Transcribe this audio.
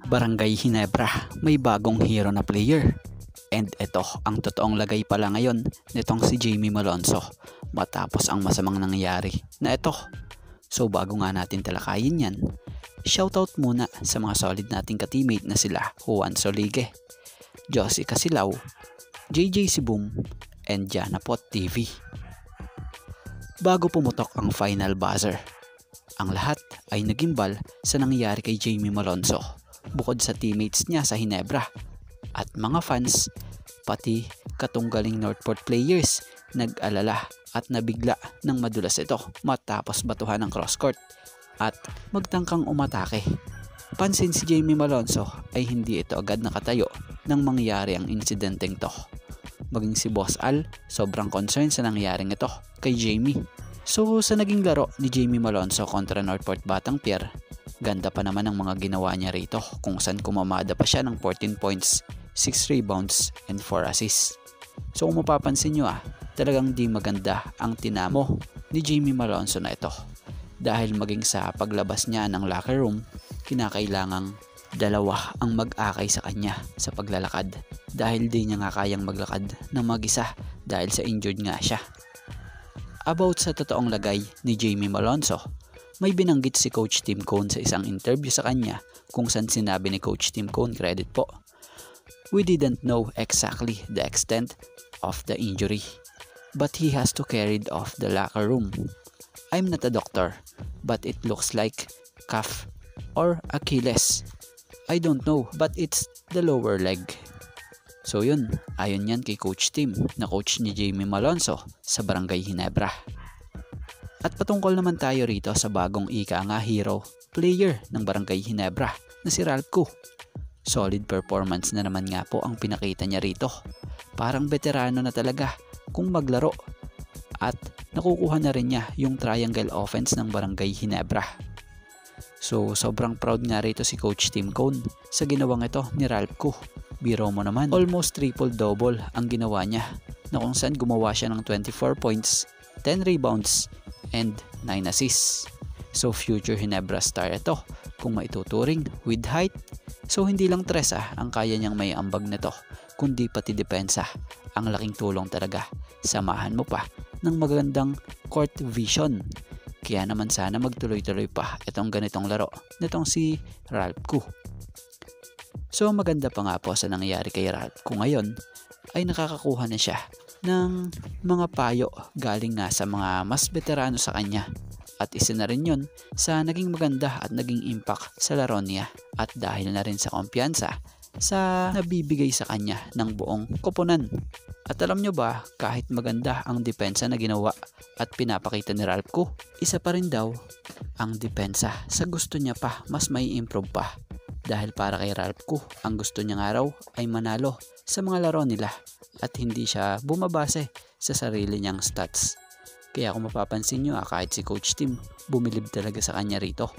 Barangay Ginebra, may bagong hero na player. And ito ang totoong lagay pala ngayon nitong si Jamie Malonzo matapos ang masamang nangyari na ito. So bago nga natin talakayin yan, shoutout muna sa mga solid nating ka-teammate na sila Juan Solige, Josie Casilaw, JJ Sibum, and Janapot TV. Bago pumutok ang final buzzer, ang lahat ay nagimbal sa nangyari kay Jamie Malonzo bukod sa teammates niya sa Ginebra at mga fans, pati katunggaling Northport players nag-alala at nabigla ng madulas ito matapos batuhan ng crosscourt at magtangkang umatake. Pansin si Jamie Malonzo ay hindi ito agad nakatayo nang mangyari ang insidenteng to. Maging si Boss Al sobrang concerned sa nangyaring ito kay Jamie. So sa naging laro ni Jamie Malonzo kontra Northport Batang Pier, ganda pa naman ang mga ginawa niya rito kung saan kumamada pa siya ng 14 points, 6 rebounds, and 4 assists. So kung mapapansin nyo talagang di maganda ang tinamo ni Jamie Malonzo na ito. Dahil maging sa paglabas niya ng locker room, kinakailangang dalawa ang mag-akay sa kanya sa paglalakad dahil di niya nga kayang maglakad ng mag-isa dahil sa injured nga siya. About sa totoong lagay ni Jamie Malonzo, may binanggit si Coach Tim Cone sa isang interview sa kanya kung saan sinabi ni Coach Tim Cone, credit po, "We didn't know exactly the extent of the injury, but he has to carry off the locker room. I'm not a doctor, but it looks like calf or Achilles. I don't know, but it's the lower leg." So yun, ayon yan kay Coach Tim na coach ni Jamie Malonzo sa Barangay Ginebra. At patungkol naman tayo rito sa bagong ika nga hero player ng Barangay Ginebra na si Ralph Koo. Solid performance na naman nga po ang pinakita niya rito. Parang veterano na talaga kung maglaro at nakukuha na rin niya yung triangle offense ng Barangay Ginebra. So sobrang proud nga rito si Coach Tim Cone sa ginawang ito ni Ralph Koo. Biro mo naman, almost triple-double ang ginawa niya na kung saan gumawa siya ng 24 points, 10 rebounds, and 9 assists. So future Ginebra star ito kung maituturing with height. So hindi lang tres ang kaya niyang may ambag nito, kundi pati depensa. Ang laking tulong talaga. Samahan mo pa ng magandang court vision. Kaya naman sana magtuloy-tuloy pa itong ganitong laro nitong si Ralph Koo. So maganda pa nga po sa nangyari kay Ralph Koo ngayon ay nakakakuha na siya ng mga payo galing nga sa mga mas veterano sa kanya. At isa na rin yun sa naging maganda at naging impact sa laro niya at dahil na rin sa kumpiyansa sa nabibigay sa kanya ng buong koponan. At alam nyo ba, kahit maganda ang depensa na ginawa at pinapakita ni Ralph Koo, isa pa rin daw ang depensa sa gusto niya pa mas may improve pa. Dahil para kay Ralph Koo, ang gusto niya nga raw ay manalo sa mga laro nila at hindi siya bumabase sa sarili niyang stats. Kaya kung mapapansin nyo kahit si Coach Tim, bumilib talaga sa kanya rito